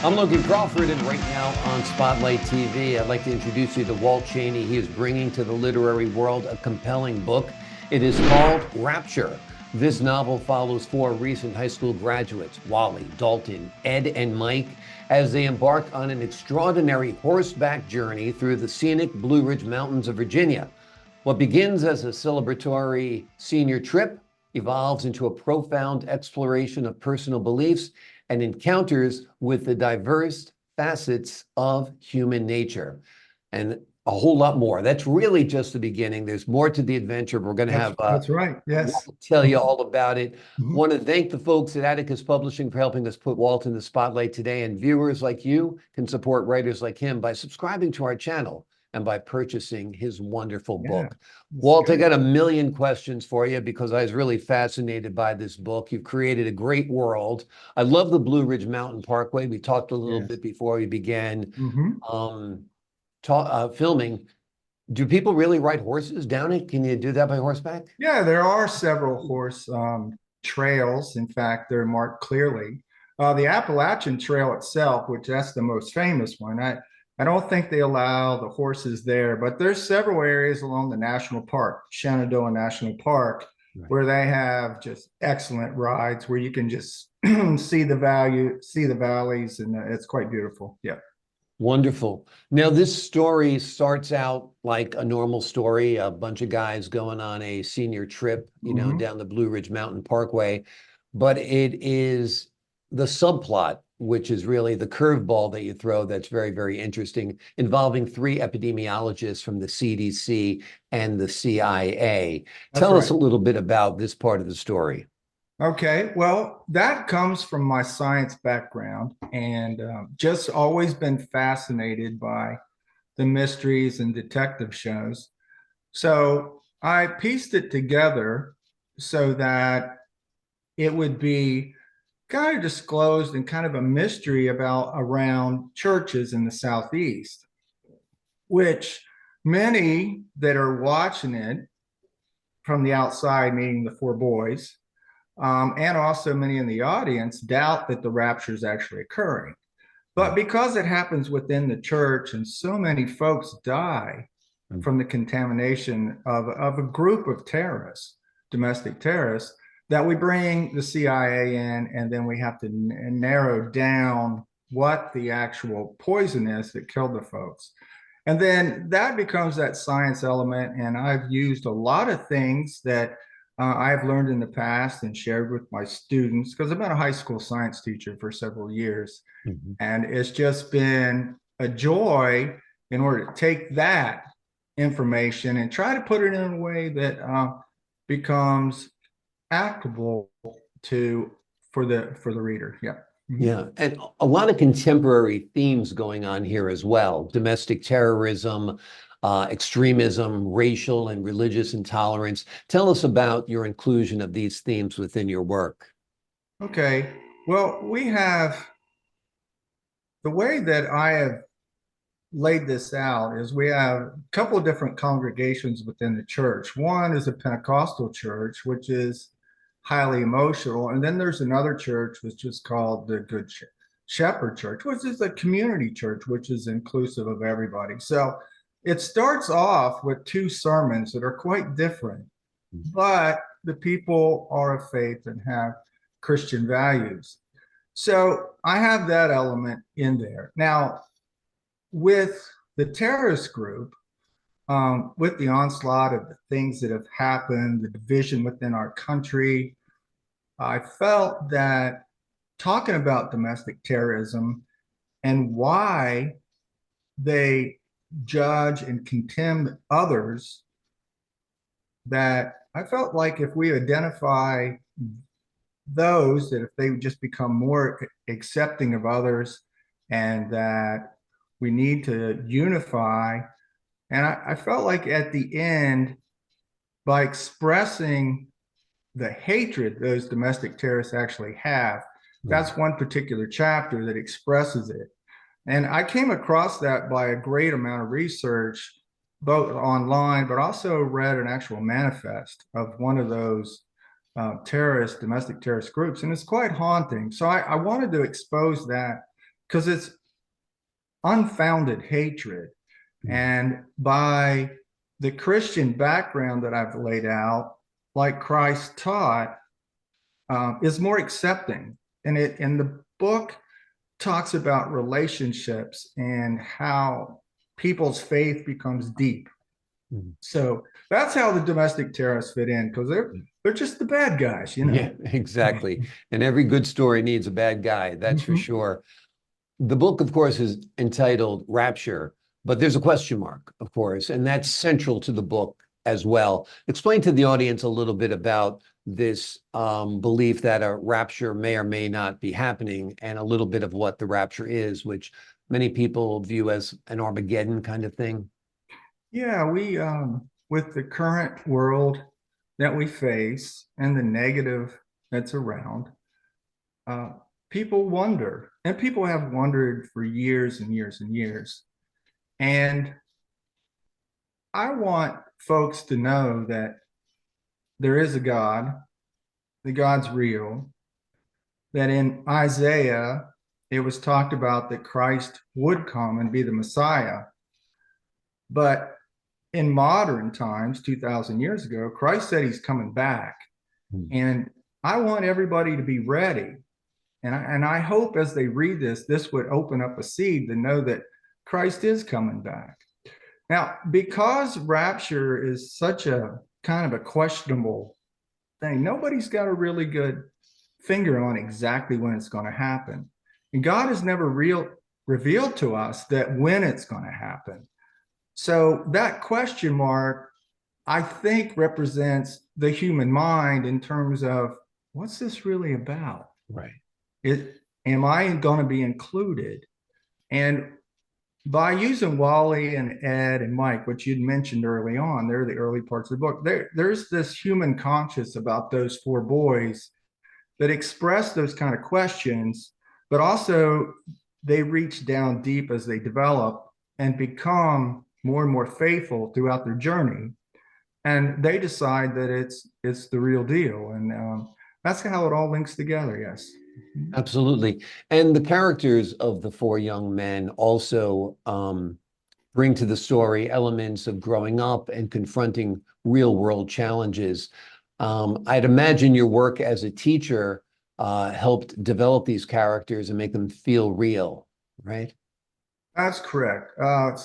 I'm Logan Crawford, and right now on Spotlight TV, I'd like to introduce you to Walt Chaney. He is bringing to the literary world a compelling book. It is called Rapture. This novel follows four recent high school graduates, Wally, Dalton, Ed, and Mike, as they embark on an extraordinary horseback journey through the scenic Blue Ridge Mountains of Virginia. What begins as a celebratory senior trip evolves into a profound exploration of personal beliefs and encounters with the diverse facets of human nature, and a whole lot more. That's really just the beginning. There's more to the adventure. We're going to have That's right. Yes. Walt tell you all about it. Mhm. Want to thank the folks at Atticus Publishing for helping us put Walt in the spotlight today. And viewers like you can support writers like him by subscribing to our channel and by purchasing his wonderful Yeah, book. that's Walt, I good. got a million questions for you because I was really fascinated by this book. You've created a great world. I love the Blue Ridge Mountain Parkway. We talked a little Yes. bit before we began Hmm. um, filming. Do people really ride horses down it? Can you do that by horseback? Yeah, there are several horse trails. In fact, they're marked clearly. The Appalachian Trail itself, which that's the most famous one, I don't think they allow the horses there, but there's several areas along the national park, Shenandoah National Park, Right. where they have just excellent rides where you can just see the valleys, and it's quite beautiful. Yeah. Wonderful. Now, this story starts out like a normal story, a bunch of guys going on a senior trip, Hmm. down the Blue Ridge Mountain Parkway. But it is the subplot, which is really the curveball that you throw that's very, very interesting, involving three epidemiologists from the CDC and the CIA. That's Tell us right. a little bit about this part of the story. Okay, well, that comes from my science background and just always been fascinated by the mysteries and detective shows. So I pieced it together so that it would be kind of disclosed and kind of a mystery about around churches in the Southeast, which many that are watching it from the outside, meaning the four boys, and also many in the audience doubt that the rapture is actually occurring. But because it happens within the church and so many folks die from the contamination of a group of terrorists, domestic terrorists, that we bring the CIA in and then we have to narrow down what the actual poison is that killed the folks. And then that becomes that science element. And I've used a lot of things that I've learned in the past and shared with my students because I've been a high school science teacher for several years. Mhm. And it's just been a joy in order to take that information and try to put it in a way that becomes applicable to for the reader. Yeah. Mhm. Yeah, and a lot of contemporary themes going on here as well. Domestic terrorism, extremism, racial and religious intolerance. Tell us about your inclusion of these themes within your work. Okay. Well, we have the way that I have laid this out is we have a couple of different congregations within the church. One is a Pentecostal church, which is highly emotional. And then there's another church, which is called the Good Shepherd Church, which is a community church, which is inclusive of everybody. So it starts off with two sermons that are quite different, but the people are of faith and have Christian values. So I have that element in there. Now, with the terrorist group, with the onslaught of the things that have happened, the division within our country, I felt that talking about domestic terrorism and why they judge and contemn others, that I felt like if we identify those, that if they would just become more accepting of others and that we need to unify. And I felt like at the end, by expressing the hatred those domestic terrorists actually have, Mm. that's one particular chapter that expresses it. And I came across that by a great amount of research, both online, but also read an actual manifest of one of those domestic terrorist groups. And it's quite haunting. So I wanted to expose that because it's unfounded hatred. And by the Christian background that I've laid out, like Christ taught, is more accepting. And the book talks about relationships and how people's faith becomes deep. So that's how the domestic terrorists fit in, because they're just the bad guys, you know. Yeah, exactly. And every good story needs a bad guy, that's for sure. The book, of course, is entitled Rapture, but there's a question mark, of course, and that's central to the book as well. Explain to the audience a little bit about this belief that a rapture may or may not be happening, and a little bit of what the rapture is, which many people view as an Armageddon kind of thing. Yeah, we with the current world that we face and the negative that's around, uh, people wonder, and people have wondered for years and years and years. And I want folks to know that there is a God, the God's real, that in Isaiah, it was talked about that Christ would come and be the Messiah. But in modern times, 2,000 years ago, Christ said he's coming back. And I want everybody to be ready. And I hope as they read this, this would open up a seed to know that Christ is coming back. Now, because rapture is such a kind of a questionable thing, nobody's got a really good finger on exactly when it's going to happen. And God has never revealed to us that when it's going to happen. So that question mark, I think, represents the human mind in terms of what's this really about? Right. Am I going to be included? And by using Wally and Ed and Mike, which you'd mentioned early on, they're the early parts of the book. There's this human conscious about those four boys that express those kind of questions, but also they reach down deep as they develop and become more and more faithful throughout their journey. And they decide that it's the real deal. And that's how it all links together, yes. Absolutely. And the characters of the four young men also bring to the story elements of growing up and confronting real world challenges. I'd imagine your work as a teacher helped develop these characters and make them feel real, right? That's correct.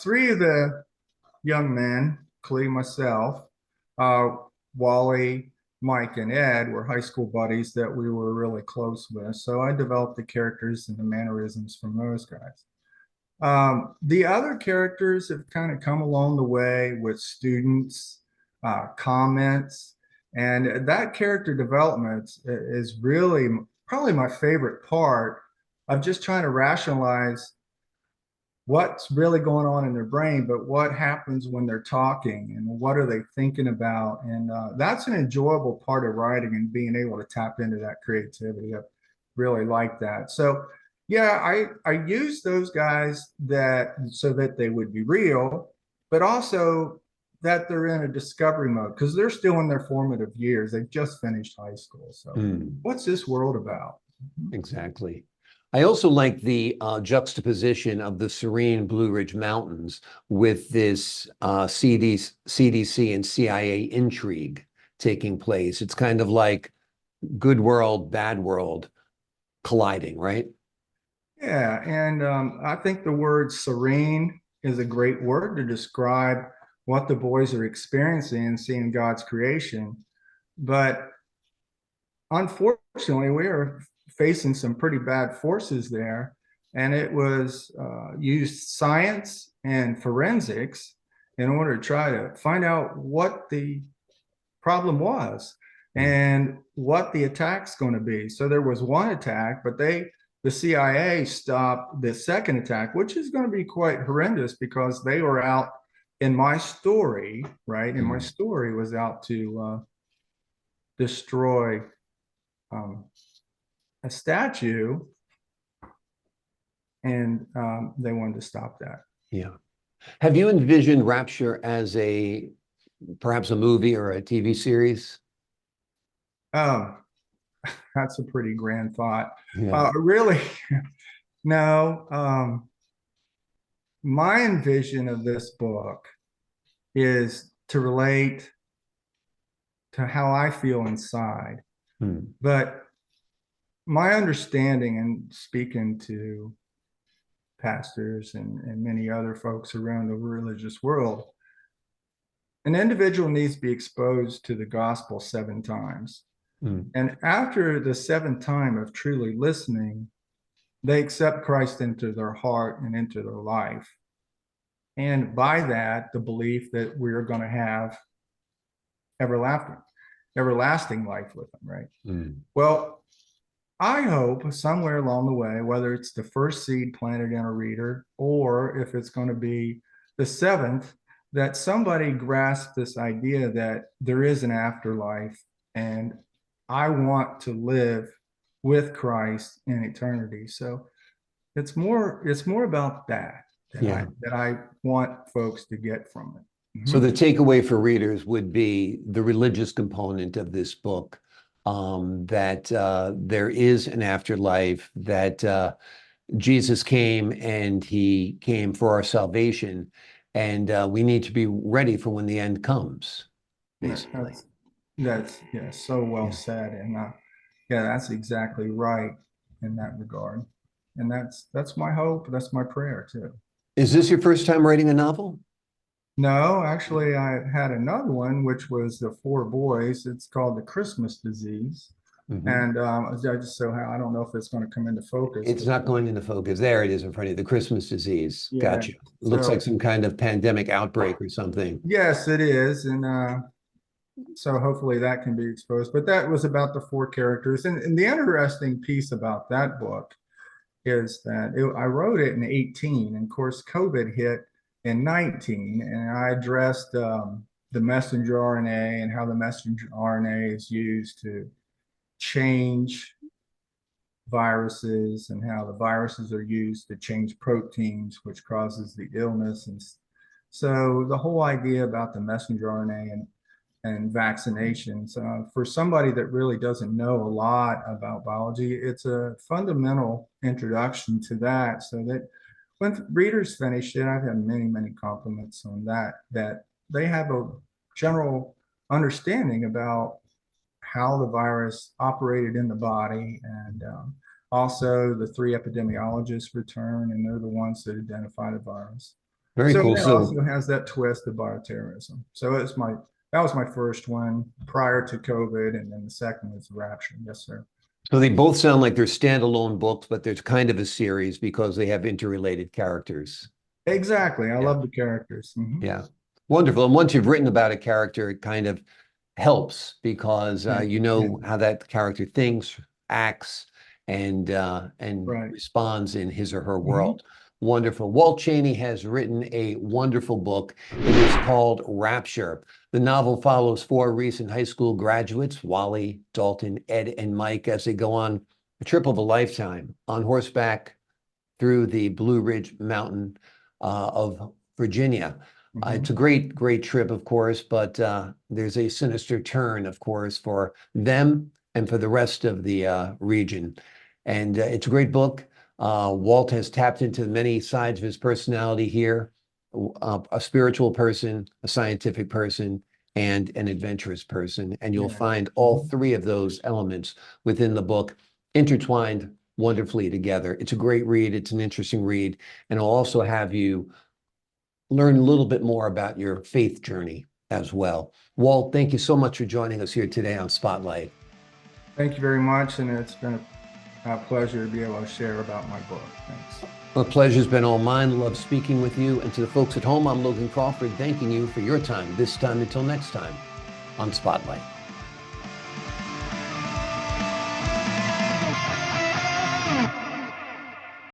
Three of the young men, including myself, uh, Wally, Mike, and Ed, were high school buddies that we were really close with. So I developed the characters and the mannerisms from those guys. The other characters have kind of come along the way with students, comments, and that character development is really probably my favorite part of just trying to rationalize what's really going on in their brain, but what happens when they're talking and what are they thinking about. And that's an enjoyable part of writing and being able to tap into that creativity. I really like that. So yeah, I use those guys that so that they would be real, but also that they're in a discovery mode because they're still in their formative years. They've just finished high school. So what's this world about? Exactly. I also like the juxtaposition of the serene Blue Ridge Mountains with this CDC and CIA intrigue taking place. It's kind of like good world, bad world colliding, right? Yeah, and I think the word serene is a great word to describe what the boys are experiencing and seeing God's creation. But unfortunately, we are facing some pretty bad forces there. And it was used science and forensics in order to try to find out what the problem was and what the attack's going to be. So there was one attack, but the CIA stopped the second attack, which is going to be quite horrendous because they were out in my story, right? And my story was out to destroy a statue, and they wanted to stop that. Yeah. Have you envisioned Rapture as perhaps a movie or a TV series? Um, that's a pretty grand thought. Yeah. Really, No, my envision of this book is to relate to how I feel inside. Hmm. But my understanding and speaking to pastors and many other folks around the religious world, an individual needs to be exposed to the gospel 7 times. Hmm. And after the 7th time of truly listening, they accept Christ into their heart and into their life. And by that, the belief that we're going to have everlasting life with them, right? Hmm. Well, I hope somewhere along the way, whether it's the first seed planted in a reader or if it's going to be the 7th, that somebody grasps this idea that there is an afterlife and I want to live with Christ in eternity. So it's more about Yeah. that I want folks to get from it. So Mhm. the takeaway for readers would be the religious component of this book, that there is an afterlife, that Jesus came and he came for our salvation, and we need to be ready for when the end comes, basically. That's yeah, so well Yeah. said, and yeah, that's exactly right in that regard, and that's my hope. That's my prayer too. Is this your first time writing a novel? No, actually, I had another one, which was the 4 boys. It's called The Christmas Disease. Mhm. And I just so I don't know if it's going to come into focus, It's but not going into focus. There it is in front of you, the Christmas disease. yeah. Gotcha. Looks like So some kind of pandemic outbreak or something. yes, it is, and so hopefully that can be exposed. But that was about the 4 characters, and the interesting piece about that book is that I wrote it in 18, and of course COVID hit in 19, and I addressed the messenger RNA and how the messenger RNA is used to change viruses and how the viruses are used to change proteins, which causes the illness. And so the whole idea about the messenger RNA and vaccinations, for somebody that really doesn't know a lot about biology, it's a fundamental introduction to that, so that when readers finish it, I've had many, many compliments on that they have a general understanding about how the virus operated in the body. And also the 3 epidemiologists return, and they're the ones that identify the virus. Very So cool. it So also has that twist of bioterrorism. So that was my first one prior to COVID, and then the second was Rapture. Yes, sir. So they both sound like they're standalone books, but there's kind of a series because they have interrelated characters. Exactly. I Yeah, love the characters. Mhm. yeah. Wonderful. And once you've written about a character, it kind of helps because Yeah, you yeah, know how that character thinks, acts, and right. responds in his or her Mhm. world. Wonderful. Walt Chaney has written a wonderful book. It is called Rapture. The novel follows 4 recent high school graduates, Wally, Dalton, Ed, and Mike, as they go on a trip of a lifetime on horseback through the Blue Ridge Mountain of Virginia. It's a Mhm. great, great trip, of course, but there's a sinister turn, of course, for them and for the rest of the region. And it's a great book. Walt has tapped into many sides of his personality here, a spiritual person, a scientific person, and an adventurous person. And you'll Yeah. find all Mhm. 3 of those elements within the book intertwined wonderfully together. It's a great read. It's an interesting read. And it'll also have you learn a little bit more about your faith journey as well. Walt, thank you so much for joining us here today on Spotlight. Thank you very much, and it's been a pleasure to be able to share about my book. Thanks. The pleasure's been all mine. Love speaking with you. And to the folks at home, I'm Logan Crawford, thanking you for your time this time until next time on Spotlight.